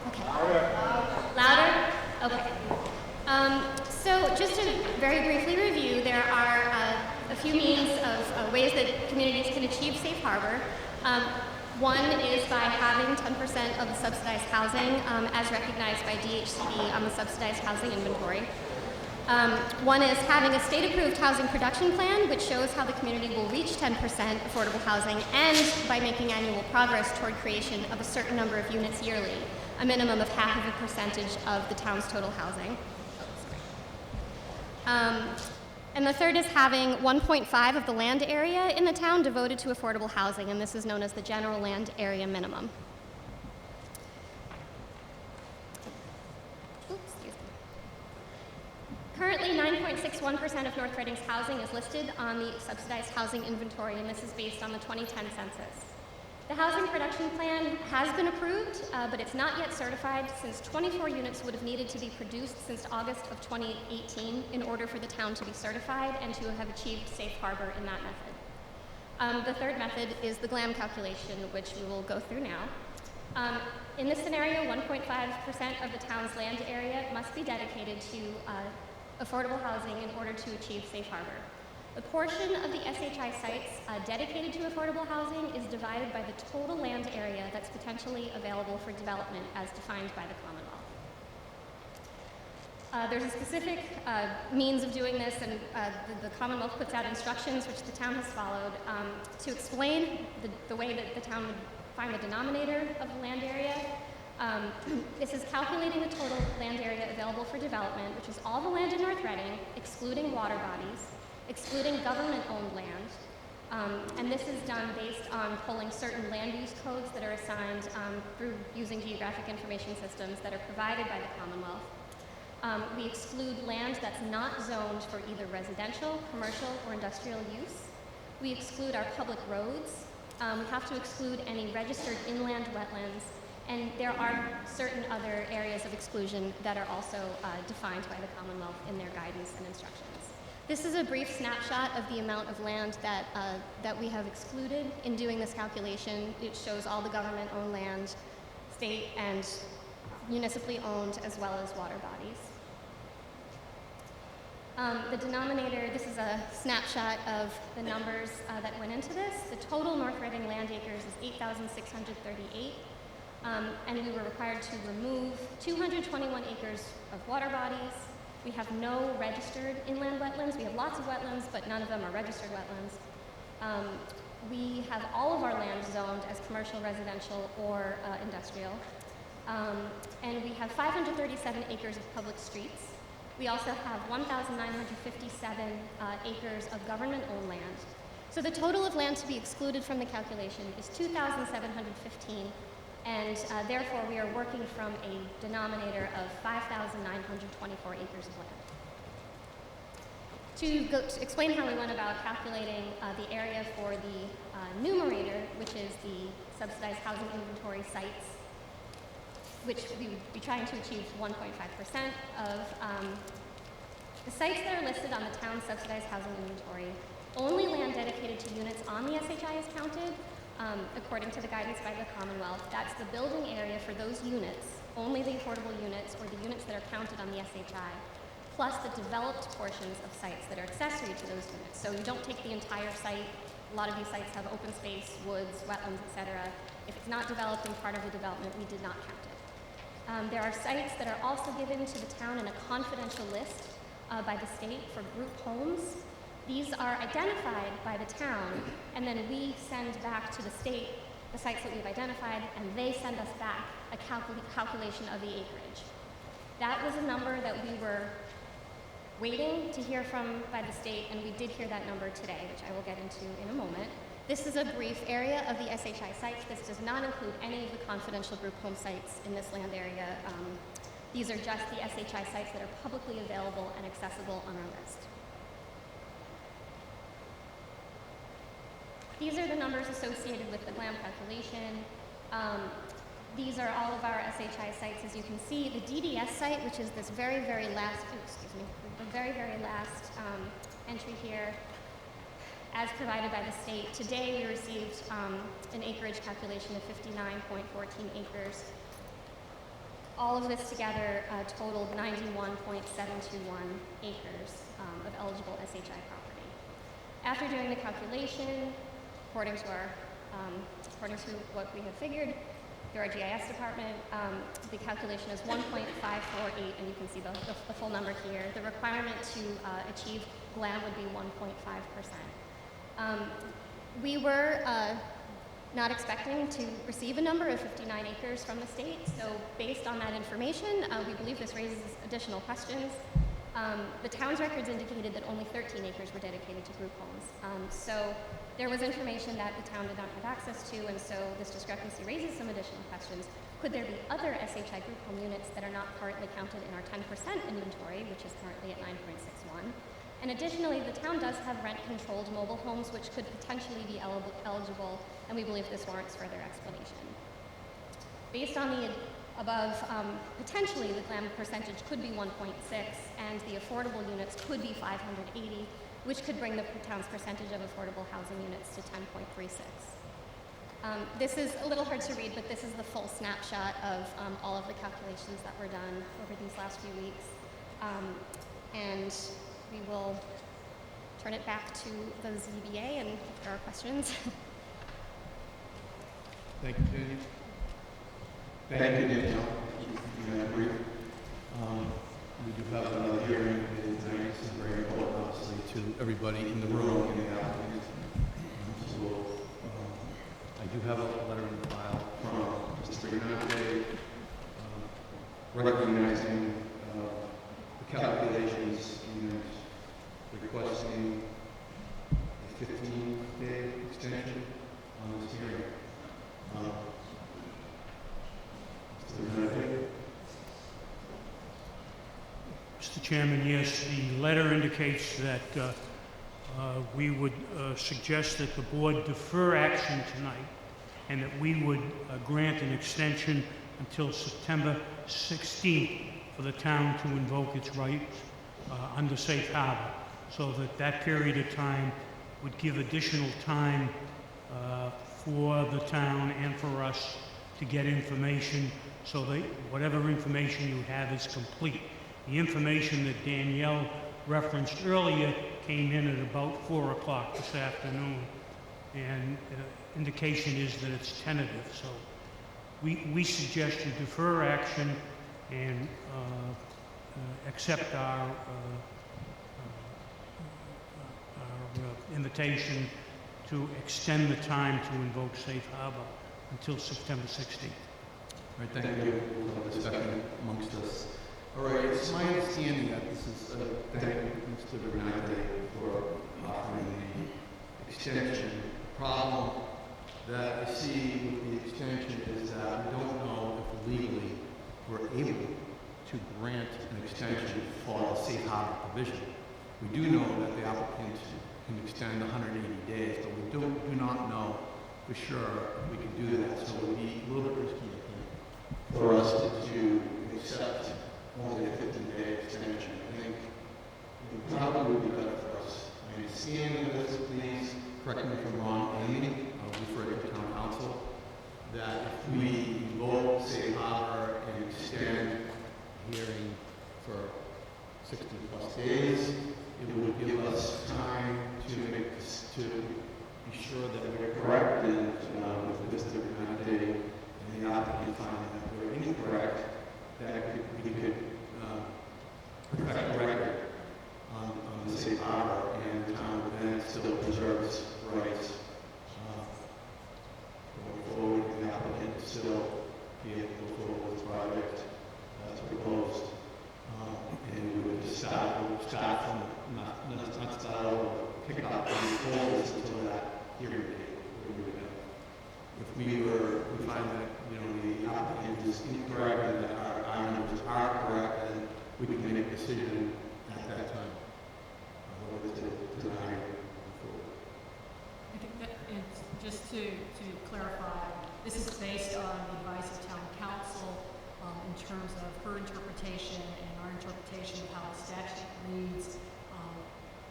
Okay. Louder. Louder? Okay. So just to very briefly review, there are a few means of ways that communities can achieve safe harbor. One is by having 10% of the subsidized housing as recognized by DHCD on the subsidized housing inventory. One is having a state-approved housing production plan, which shows how the community will reach 10% affordable housing, and by making annual progress toward creation of a certain number of units yearly, a minimum of half of a percentage of the town's total housing. And the third is having 1.5 of the land area in the town devoted to affordable housing, and this is known as the general land area minimum. Currently, 9.61% of North Reading's housing is listed on the subsidized housing inventory, and this is based on the 2010 census. The housing production plan has been approved, but it's not yet certified, since 24 units would have needed to be produced since August of 2018 in order for the town to be certified and to have achieved safe harbor in that method. The third method is the GLAM calculation, which we will go through now. In this scenario, 1.5% of the town's land area must be dedicated to affordable housing in order to achieve safe harbor. The portion of the SHI sites dedicated to affordable housing is divided by the total land area that's potentially available for development as defined by the Commonwealth. There's a specific means of doing this, and the Commonwealth puts out instructions, which the town has followed, to explain the way that the town would find the denominator of the land area. This is calculating the total land area available for development, which is all the land in North Reading, excluding water bodies, excluding government-owned land, and this is done based on pulling certain land use codes that are assigned through using geographic information systems that are provided by the Commonwealth. We exclude land that's not zoned for either residential, commercial, or industrial use. We exclude our public roads. We have to exclude any registered inland wetlands, and there are certain other areas of exclusion that are also defined by the Commonwealth in their guidance and instructions. This is a brief snapshot of the amount of land that we have excluded in doing this calculation. It shows all the government-owned land, state and municipally owned, as well as water bodies. The denominator, this is a snapshot of the numbers that went into this. The total North Reading land acres is 8,638, and we were required to remove 221 acres of water bodies. We have no registered inland wetlands. We have lots of wetlands, but none of them are registered wetlands. We have all of our land zoned as commercial, residential, or industrial. And we have 537 acres of public streets. We also have 1,957 acres of government-owned land. So the total of land to be excluded from the calculation is 2,715. And therefore, we are working from a denominator of 5,924 acres of land. To explain how we went about calculating the area for the numerator, which is the subsidized housing inventory sites, which we would be trying to achieve 1.5% of the sites that are listed on the town's subsidized housing inventory. Only land dedicated to units on the SHI is counted. According to the guidance by the Commonwealth, that's the building area for those units, only the affordable units or the units that are counted on the SHI, plus the developed portions of sites that are accessory to those units. So you don't take the entire site. A lot of these sites have open space, woods, wetlands, etc. If it's not developed and part of the development, we did not count it. There are sites that are also given to the town in a confidential list by the state for group homes. These are identified by the town, and then we send back to the state the sites that we've identified, and they send us back a calculation of the acreage. That was a number that we were waiting to hear from by the state, and we did hear that number today, which I will get into in a moment. This is a brief area of the SHI sites. This does not include any of the confidential group home sites in this land area. These are just the SHI sites that are publicly available and accessible on our list. These are the numbers associated with the GLAM calculation. These are all of our SHI sites. As you can see, the DDS site, which is this very, very last, the very, very last entry here, as provided by the state. Today we received an acreage calculation of 59.14 acres. all of this together totaled 91.721 acres of eligible SHI property. After doing the calculation, according to what we have figured through our GIS department, the calculation is 1.548, and you can see the full number here. The requirement to achieve GLAM would be 1.5%. We were not expecting to receive a number of 59 acres from the state, so based on that information, we believe this raises additional questions. The town's records indicated that only 13 acres were dedicated to group homes. So there was information that the town did not have access to, and so this discrepancy raises some additional questions. Could there be other SHI group home units that are not currently counted in our 10% inventory, which is currently at 9.61? And additionally, the town does have rent-controlled mobile homes, which could potentially be eligible, and we believe this warrants further explanation. Based on the above, potentially the GLAM percentage could be 1.6, and the affordable units could be 580, which could bring the town's percentage of affordable housing units to 10.36. This is a little hard to read, but this is the full snapshot of all of the calculations that were done over these last few weeks. And we will turn it back to the ZBA, and if there are questions. Thank you, Daniel. Thank you, Danielle. You had a brief. We do have another hearing tonight. This is very important, obviously, to everybody in the room and the applicant. So, I do have a letter in the file from Mr. Regnante recognizing the calculations and requesting a 15-day extension on this hearing. Mr. Chairman, yes, the letter indicates that we would suggest that the board defer action tonight and that we would grant an extension until September 16th for the town to invoke its rights under safe harbor, so that that period of time would give additional time for the town and for us to get information, so that whatever information you have is complete. The information that Danielle referenced earlier came in at about 4 o'clock this afternoon, and indication is that it's tentative. So we suggest you defer action and accept our invitation to extend the time to invoke safe harbor until September 16th. All right, thank you. We'll have a discussion amongst us. All right, it's my understanding that this is, thank you, Mr. Regnante, for offering the extension. The problem that I see with the extension is that we don't know if legally we're able to grant an extension for the safe harbor provision. We do know that the applicant can extend 180 days, but we do not know for sure if we can do that. So it would be a little bit risky, I think, for us to accept only a 15-day extension. I think it probably would be better for us. I understand this, please correct me if I'm wrong, Amy, I'll refer to town council, that if we invoke safe harbor and extend hearing for 60 plus days, it would give us time to be sure that we're correct, and with Mr. Regnante and the applicant finding that we're incorrect, that we could perfect the record on the safe harbor, and the town would then still preserve its rights going forward, and the applicant would still be able to go forward with the project as proposed. And we would start from not start over, pick up and forward until that hearing date. If we find that the applicant is incorrect and that our numbers are correct, then we can make a decision at that time whether to deny or forward. I think that it's just to clarify, this is based on the advice of town council in terms of her interpretation and our interpretation of how the statute reads.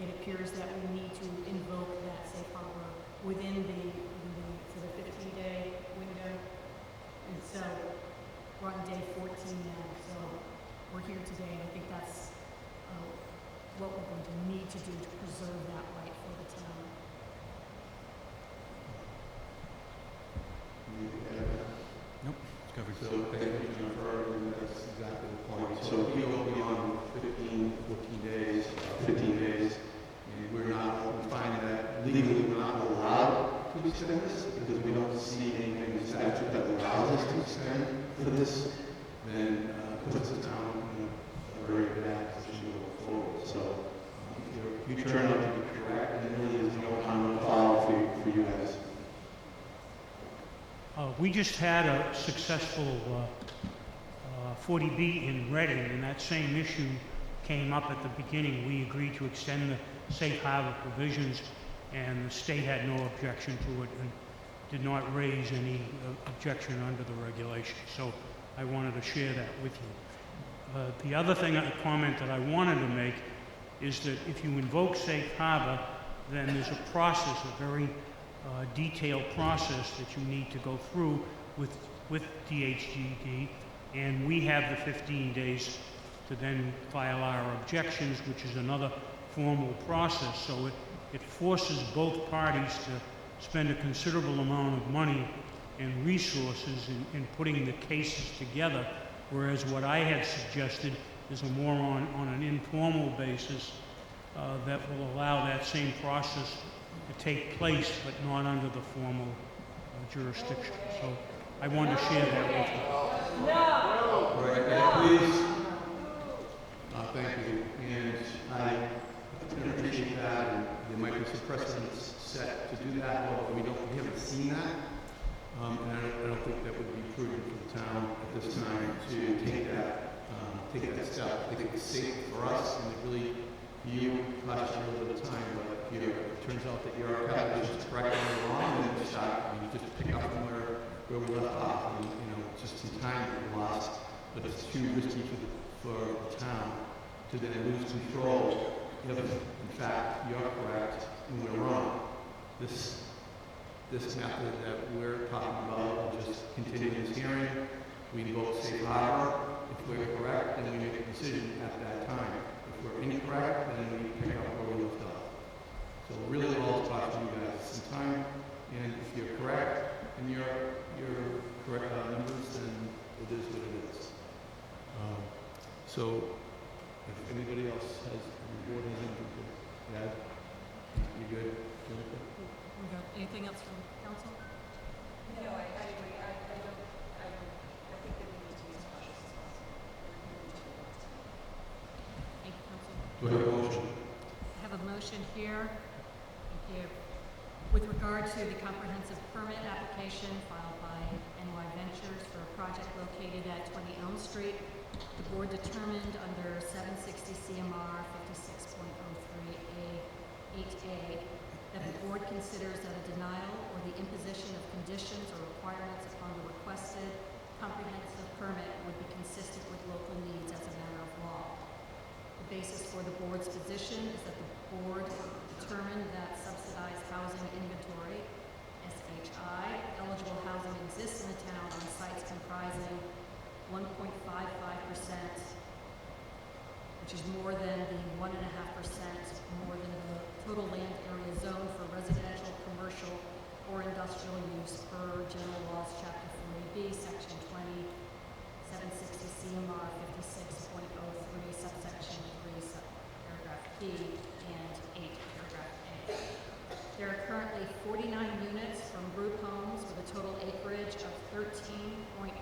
It appears that we need to invoke that safe harbor within the 15-day window. And so we're on day 14 now. here today, and I think that's what we're going to need to do to preserve that right for the town. Nope, it's covered. So thank you, Jennifer, and that's exactly the point. So if we go beyond 15, 14 days, 15 days, and we find that legally we're not allowed to extend this because we don't see anything in the statute that allows us to extend for this, then it puts the town in a very bad position to go forward. So if you turn out to be correct, then really there's no harm no foul for you guys. We just had a successful 40B in Reading, and that same issue came up at the beginning. We agreed to extend the safe harbor provisions, and the state had no objection to it and did not raise any objection under the regulations. So I wanted to share that with you. The other comment that I wanted to make is that if you invoke safe harbor, then there's a process, a very detailed process that you need to go through with DHGD, and we have the 15 days to then file our objections, which is another formal process. So it forces both parties to spend a considerable amount of money and resources in putting the cases together, whereas what I had suggested is a more on an informal basis that will allow that same process to take place, but not under the formal jurisdiction. So I wanted to share that with you. All right, please. Thank you. And I can appreciate that. And there might be some precedents set to do that. Well, we haven't seen that. And I don't think that would be prudent for the town at this time to take that step. I think it's safe for us, and it really, you cost you a little bit of time, but if it turns out that your calculation is correct or wrong, then you just pick up from where we left off, and it's just some time that we lost, but it's too risky for the town to then lose control if, in fact, you're correct and we're wrong. This method that we're talking about will just continue this hearing. We vote safe harbor. If we're correct, then we make a decision at that time. If we're incorrect, then we pick up where we left off. So really all it's about you guys some time, and if you're correct and your correct numbers, then it is what it is. So if anybody else has, the board has anything to add, you good? We got anything else from council? No, I agree. I think that we need to be as cautious as possible. Thank you, council. Do I have a motion? I have a motion here. Thank you. With regard to the comprehensive permit application filed by NY Ventures for a project located at 20 Elm Street, the board determined under 760 CMR 56.03A8A that the board considers that a denial or the imposition of conditions or requirements upon the requested comprehensive permit would be consistent with local needs as a matter of law. The basis for the board's position is that the board determined that subsidized housing inventory, SHI, eligible housing exists in the town on sites comprising 1.55%, which is more than the 1.5% more than the total land area zone for residential, commercial, or industrial use per General Laws, Chapter 40B, Section 20, 760 CMR 56.03, subsection 3, paragraph B, and 8, paragraph A. There are currently 49 units from group homes with a total acreage of 13.126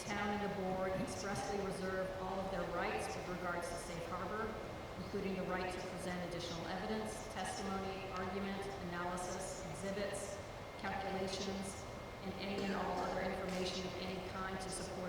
town and the board expressly reserve all of their rights with regards to safe harbor, including the right to present additional evidence, testimony, argument, analysis, exhibits, calculations, and any and all other information of any kind to support